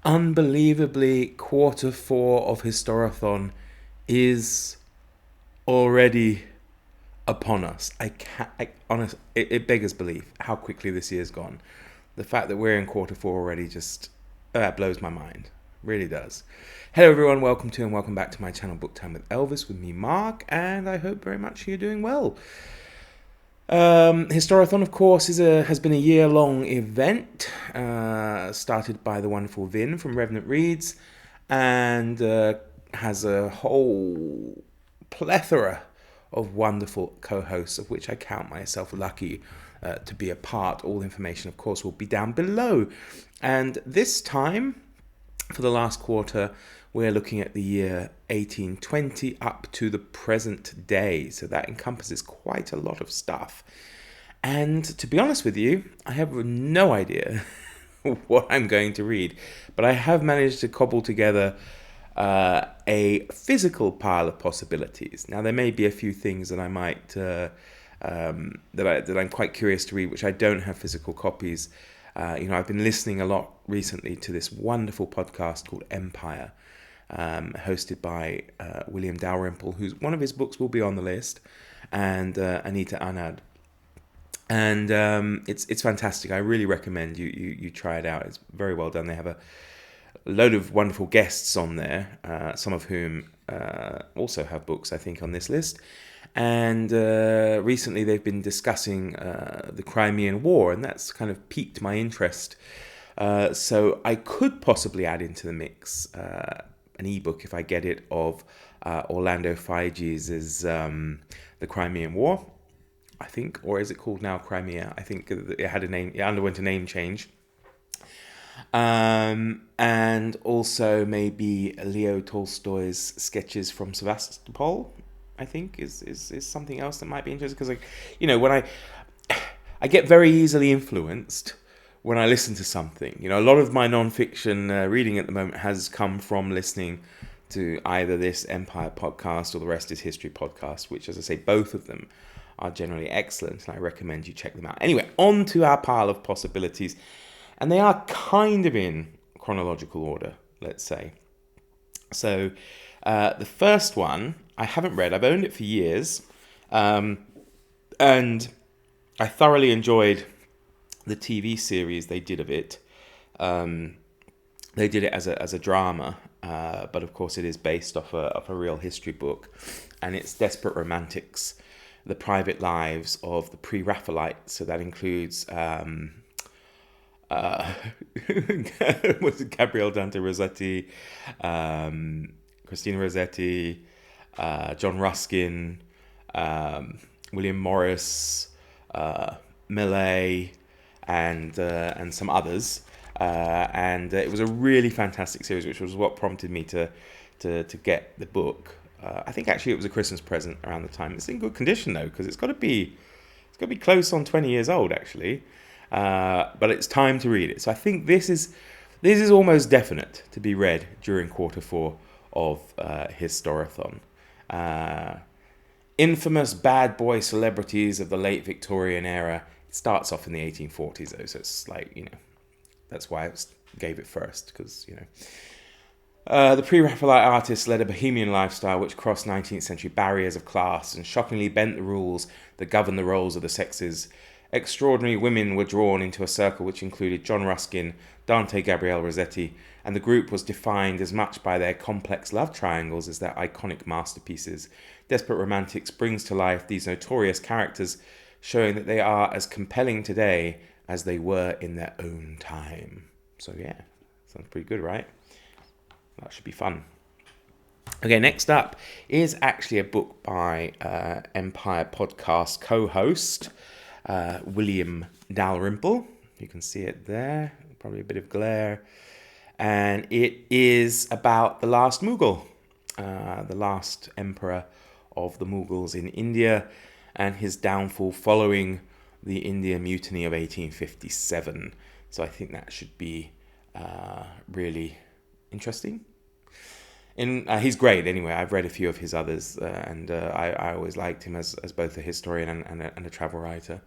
Unbelievably, quarter four of Historathon is already upon us. It beggars belief how quickly this year's gone. The fact that we're in quarter four already just blows my mind. Really does. Hello everyone, welcome back to my channel Book Time with Elvis with me, Mark, and I hope very much you're doing well. Historathon, of course, has been a year-long event started by the wonderful Vin from Revenant Reads, and has a whole plethora of wonderful co-hosts, of which I count myself lucky to be a part. All information, of course, will be down below. And this time, for the last quarter, we're looking at the year 1820 up to the present day. So that encompasses quite a lot of stuff. And to be honest with you, I have no idea what I'm going to read. But I have managed to cobble together a physical pile of possibilities. Now, there may be a few things that I might that I'm quite curious to read, which I don't have physical copies. I've been listening a lot recently to this wonderful podcast called Empire, hosted by William Dalrymple, who's one of his books will be on the list, and Anita Anand. And it's fantastic. I really recommend you try it out. It's very well done. They have a load of wonderful guests on there, some of whom also have books, I think, on this list. And recently they've been discussing the Crimean War, and that's kind of piqued my interest. So I could possibly add into the mix an ebook, if I get it, of Orlando Figes' The Crimean War, I think, or is it called now Crimea? I think it had a name, it underwent a name change. And also maybe Leo Tolstoy's Sketches from Sevastopol, I think, is something else that might be interesting, because when I get very easily influenced when I listen to something. A lot of my nonfiction reading at the moment has come from listening to either this Empire podcast or the Rest is History podcast, which, as I say, both of them are generally excellent, and I recommend you check them out. Anyway, on to our pile of possibilities, and they are kind of in chronological order, let's say. So the first one I haven't read. I've owned it for years, and I thoroughly enjoyed the TV series they did of it. They did it as a drama, but of course it is based off a real history book, and it's Desperate Romantics, the private lives of the Pre-Raphaelites. So that includes was it Gabriele Dante Rossetti, Christina Rossetti, John Ruskin, William Morris, Millay, and some others, and it was a really fantastic series, which was what prompted me to get the book. I think actually it was a Christmas present around the time. It's in good condition though, because it's got to be close on 20 years old actually, but it's time to read it. So I think this is almost definite to be read during quarter four of Historathon. Infamous bad boy celebrities of the late Victorian era. It starts off in the 1840s though, so it's like, that's why I gave it first, because, the Pre-Raphaelite artists led a bohemian lifestyle which crossed 19th century barriers of class and shockingly bent the rules that govern the roles of the sexes. Extraordinary women were drawn into a circle which included John Ruskin, Dante Gabriele Rossetti, and the group was defined as much by their complex love triangles as their iconic masterpieces. Desperate Romantics brings to life these notorious characters, showing that they are as compelling today as they were in their own time. So yeah, sounds pretty good, right? That should be fun. Okay, next up is actually a book by Empire podcast co-host William Dalrymple. You can see it there, probably a bit of glare. And it is about the last Mughal, the last emperor of the Mughals in India, and his downfall following the India Mutiny of 1857. So I think that should be really interesting. He's great anyway. I've read a few of his others, and I always liked him as both a historian and a travel writer.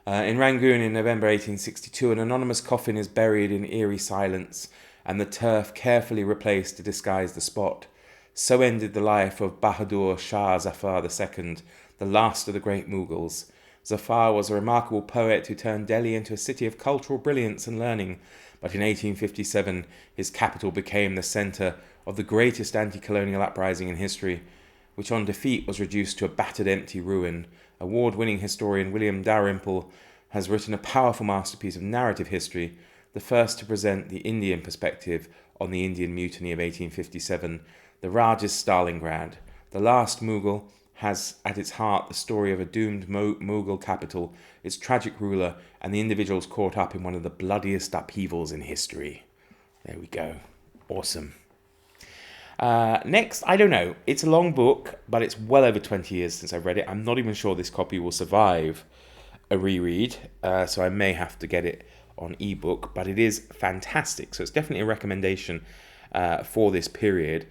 In Rangoon in November 1862, an anonymous coffin is buried in eerie silence and the turf carefully replaced to disguise the spot. So ended the life of Bahadur Shah Zafar II, the last of the great Mughals. Zafar was a remarkable poet who turned Delhi into a city of cultural brilliance and learning, but in 1857 his capital became the centre of the greatest anti-colonial uprising in history, which on defeat was reduced to a battered empty ruin. Award-winning historian William Dalrymple has written a powerful masterpiece of narrative history, the first to present the Indian perspective on the Indian Mutiny of 1857, the Rajah's Stalingrad. The Last Mughal has at its heart the story of a doomed Mughal capital, its tragic ruler, and the individuals caught up in one of the bloodiest upheavals in history. There we go. Awesome. Next, I don't know. It's a long book, but it's well over 20 years since I've read it. I'm not even sure this copy will survive a reread, so I may have to get it on ebook, but it is fantastic. So it's definitely a recommendation for this period,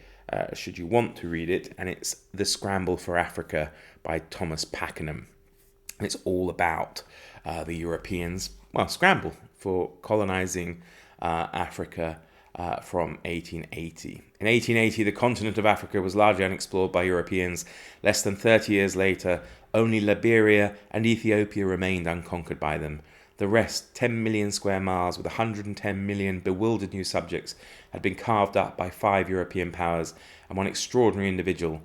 should you want to read it, and it's The Scramble for Africa by Thomas Pakenham. And it's all about the Europeans, scramble for colonizing Africa from 1880. In 1880, the continent of Africa was largely unexplored by Europeans. Less than 30 years later, only Liberia and Ethiopia remained unconquered by them. The rest, 10 million square miles with 110 million bewildered new subjects, had been carved up by 5 European powers and one extraordinary individual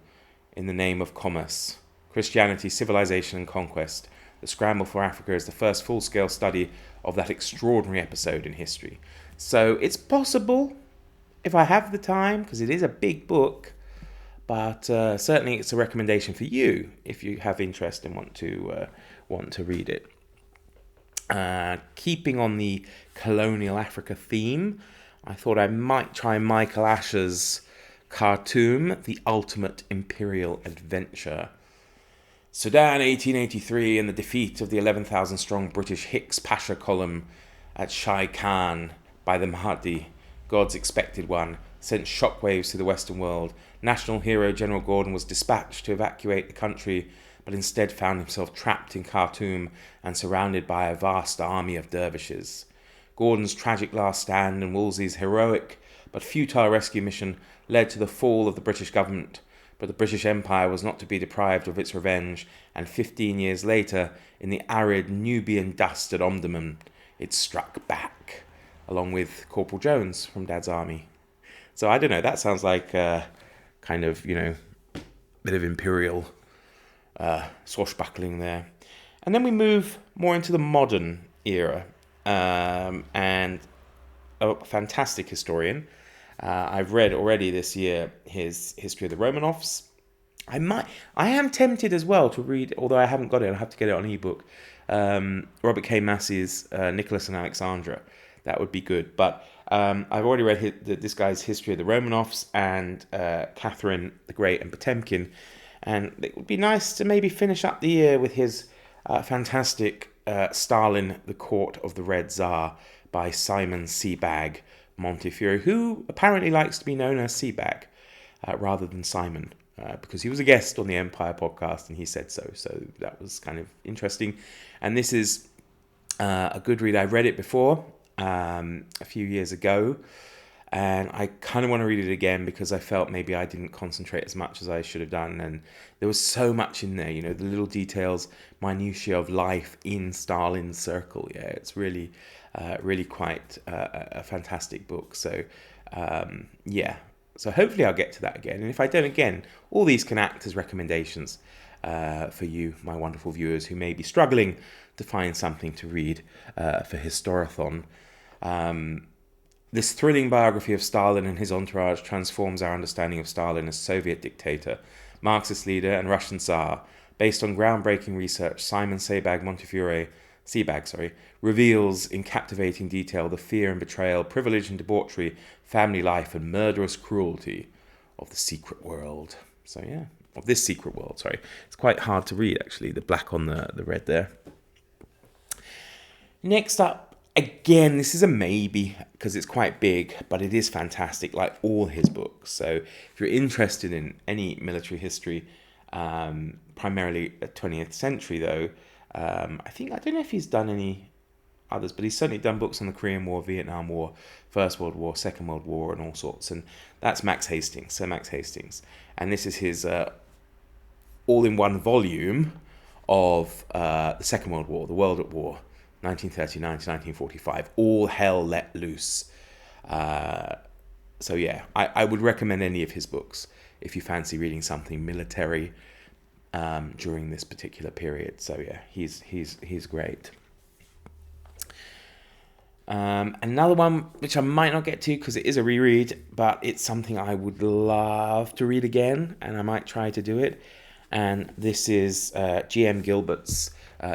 in the name of commerce, Christianity, civilization and conquest. The Scramble for Africa is the first full-scale study of that extraordinary episode in history. So it's possible, if I have the time, because it is a big book, but certainly it's a recommendation for you if you have interest and want to read it. Keeping on the colonial Africa theme, I thought I might try Michael Asher's Khartoum, The Ultimate Imperial Adventure. Sudan, 1883, and the defeat of the 11,000-strong British Hicks Pasha column at Shai Khan by the Mahdi, God's expected one, sent shockwaves to the Western world. National hero General Gordon was dispatched to evacuate the country, but instead found himself trapped in Khartoum and surrounded by a vast army of dervishes. Gordon's tragic last stand and Wolsey's heroic but futile rescue mission led to the fall of the British government, but the British Empire was not to be deprived of its revenge, and 15 years later, in the arid Nubian dust at Omdurman, it struck back, along with Corporal Jones from Dad's Army. So I don't know, that sounds like kind of, bit of imperial swashbuckling there. And then we move more into the modern era, and a fantastic historian. I've read already this year his History of the Romanovs. I am tempted as well to read, although I haven't got it, I'll have to get it on ebook, Robert K. Massey's Nicholas and Alexandra. That would be good. But I've already read this guy's History of the Romanovs and Catherine the Great and Potemkin. And it would be nice to maybe finish up the year with his fantastic Stalin, the Court of the Red Tsar by Simon Sebag Montefiore, who apparently likes to be known as Sebag rather than Simon, because he was a guest on the Empire podcast and he said so. So that was kind of interesting. And this is a good read. I read it before a few years ago, and I kind of want to read it again because I felt maybe I didn't concentrate as much as I should have done. And there was so much in there, the little details, minutiae of life in Stalin's circle. Yeah, it's really, really quite a fantastic book. So, yeah. So hopefully I'll get to that again. And if I don't again, all these can act as recommendations for you, my wonderful viewers, who may be struggling to find something to read for Historathon. This thrilling biography of Stalin and his entourage transforms our understanding of Stalin as Soviet dictator, Marxist leader, and Russian Tsar. Based on groundbreaking research, Simon Sebag reveals in captivating detail the fear and betrayal, privilege and debauchery, family life, and murderous cruelty of the secret world. So yeah, of this secret world, sorry. It's quite hard to read, actually, the black on the red there. Next up, again, this is a maybe because it's quite big, but it is fantastic, like all his books. So if you're interested in any military history, primarily 20th century though, I don't know if he's done any others, but he's certainly done books on the Korean War, Vietnam War, First World War, Second World War, and all sorts. And that's Max Hastings, Sir Max Hastings. And this is his all-in-one volume of the Second World War, the World at War, 1939 to 1945. All hell let loose. So yeah, I would recommend any of his books if you fancy reading something military during this particular period. So yeah, he's great. Another one which I might not get to because it is a reread, but it's something I would love to read again, and I might try to do it. And this is G.M. Gilbert's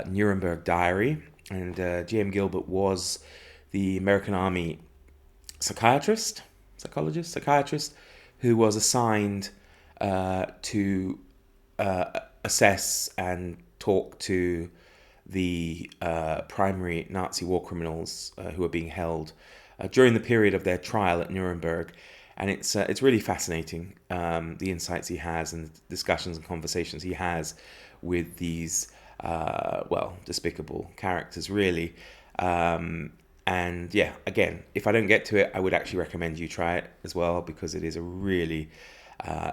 Nuremberg Diary. And G.M. Gilbert was the American Army psychiatrist who was assigned to assess and talk to the primary Nazi war criminals who were being held during the period of their trial at Nuremberg. And it's really fascinating, the insights he has and the discussions and conversations he has with these, despicable characters, really. And yeah, again, if I don't get to it, I would actually recommend you try it as well, because it is a really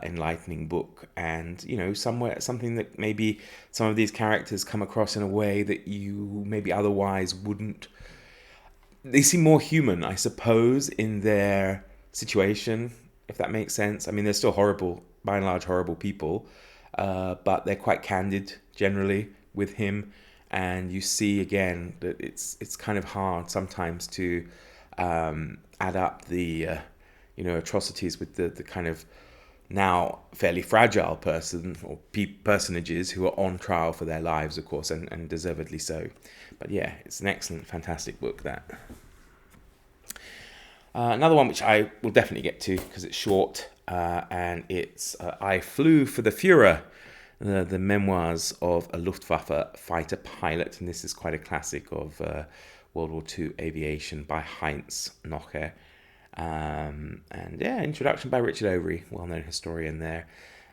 enlightening book, and something that maybe some of these characters come across in a way that you maybe otherwise wouldn't. They seem more human, I suppose, in their situation, if that makes sense. I mean, they're still horrible, by and large horrible people, but they're quite candid generally with him, and you see again that it's kind of hard sometimes to add up the atrocities with the kind of now fairly fragile person or personages who are on trial for their lives, of course, and deservedly so. But yeah, it's an excellent, fantastic book, that. Another one which I will definitely get to because it's short, and it's I Flew for the Fuhrer, the memoirs of a Luftwaffe fighter pilot, and this is quite a classic of World War II aviation by Heinz Nocher. And yeah, introduction by Richard Overy, well-known historian there,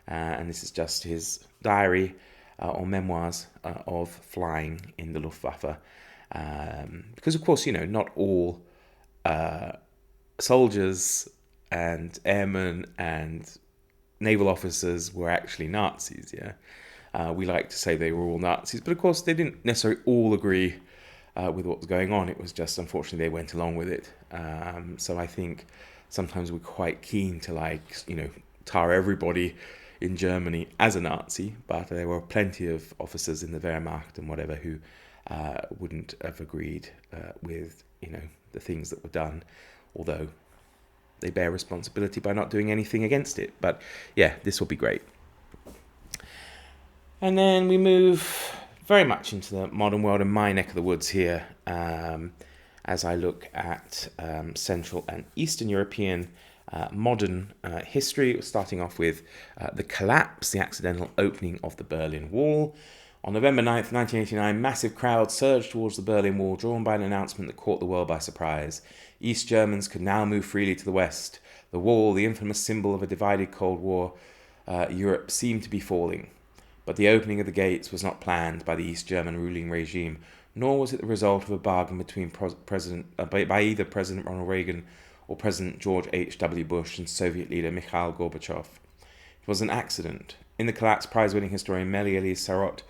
and this is just his diary or memoirs of flying in the Luftwaffe, because of course not all soldiers and airmen and naval officers were actually Nazis. We like to say they were all Nazis, but of course they didn't necessarily all agree with what was going on. It was just, unfortunately, they went along with it. So I think sometimes we're quite keen to tar everybody in Germany as a Nazi, but there were plenty of officers in the Wehrmacht and whatever who wouldn't have agreed with the things that were done, although they bear responsibility by not doing anything against it. But yeah, this will be great. And then we move very much into the modern world, in my neck of the woods here, as I look at Central and Eastern European modern history, starting off with the collapse, the accidental opening of the Berlin Wall. On November 9th, 1989, massive crowds surged towards the Berlin Wall, drawn by an announcement that caught the world by surprise. East Germans could now move freely to the west. The wall, the infamous symbol of a divided Cold War Europe, seemed to be falling. But the opening of the gates was not planned by the East German ruling regime, nor was it the result of a bargain between by either President Ronald Reagan or President George H.W. Bush and Soviet leader Mikhail Gorbachev. It was an accident. In the collapse, prize-winning historian Meli-Elise Sarraute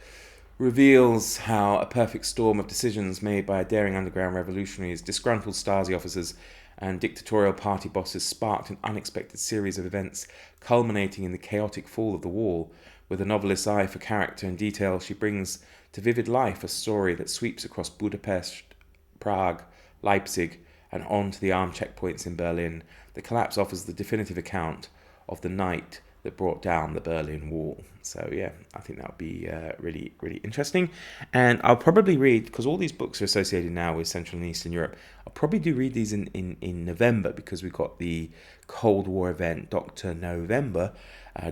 reveals how a perfect storm of decisions made by daring underground revolutionaries, disgruntled Stasi officers, and dictatorial party bosses sparked an unexpected series of events, culminating in the chaotic fall of the wall. With a novelist's eye for character and detail, she brings to vivid life a story that sweeps across Budapest, Prague, Leipzig, and on to the armed checkpoints in Berlin. The collapse offers the definitive account of the night that brought down the Berlin Wall. So yeah, I think that would be really, really interesting. And I'll probably read, because all these books are associated now with Central and Eastern Europe, I'll probably do read these in November, because we've got the Cold War event, Dr. November,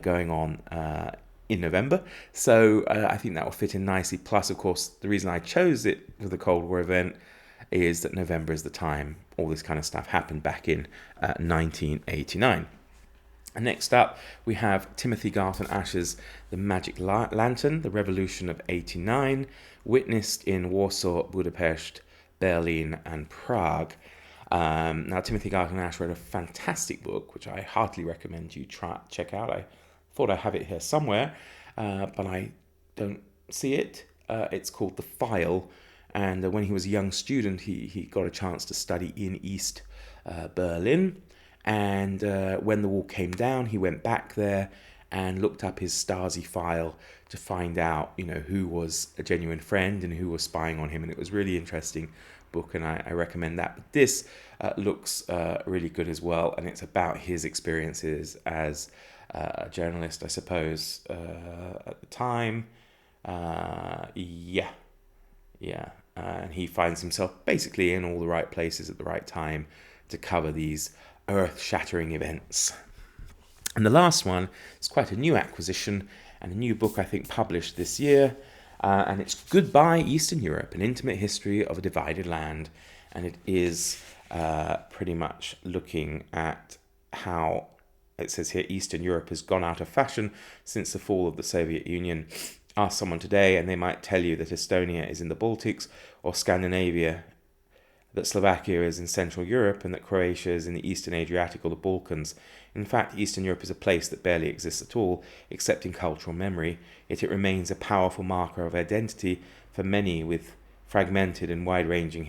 going on in November. So I think that will fit in nicely. Plus, of course, the reason I chose it for the Cold War event is that November is the time all this kind of stuff happened back in 1989. And next up, we have Timothy Garton Asher's The Magic Lantern, The Revolution of '89, witnessed in Warsaw, Budapest, Berlin and Prague. Now, Timothy Garton-Ash wrote a fantastic book, which I heartily recommend you check out. I thought I have it here somewhere, but I don't see it. It's called The File, and when he was a young student, he got a chance to study in East Berlin, and when the wall came down, he went back there and looked up his Stasi file to find out, who was a genuine friend and who was spying on him, and it was really interesting book, and I recommend that. But this looks really good as well, and it's about his experiences as a journalist, I suppose, at the time. And he finds himself basically in all the right places at the right time to cover these earth-shattering events. And the last one is quite a new acquisition and a new book, I think, published this year. And it's Goodbye Eastern Europe, an intimate history of a divided land. And it is pretty much looking at how, it says here, Eastern Europe has gone out of fashion since the fall of the Soviet Union. Ask someone today and they might tell you that Estonia is in the Baltics, or Scandinavia, that Slovakia is in Central Europe, and that Croatia is in the Eastern Adriatic or the Balkans. In fact, Eastern Europe is a place that barely exists at all, except in cultural memory, yet it remains a powerful marker of identity for many with fragmented and wide-ranging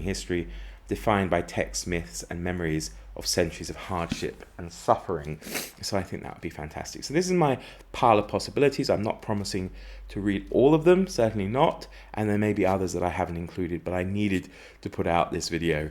history defined by texts, myths, and memories of centuries of hardship and suffering. So I think that would be fantastic. So this is my pile of possibilities. I'm not promising to read all of them, certainly not, and there may be others that I haven't included, but I needed to put out this video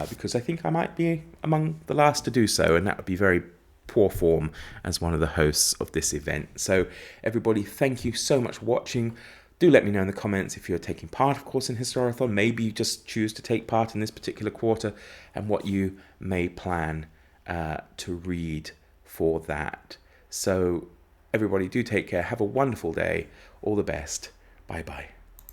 because I think I might be among the last to do so, and that would be very poor form as one of the hosts of this event. So everybody, thank you so much for watching. Do let me know in the comments if you're taking part, of course, in Historathon. Maybe you just choose to take part in this particular quarter, and what you may plan to read for that. So everybody, do take care. Have a wonderful day. All the best. Bye-bye.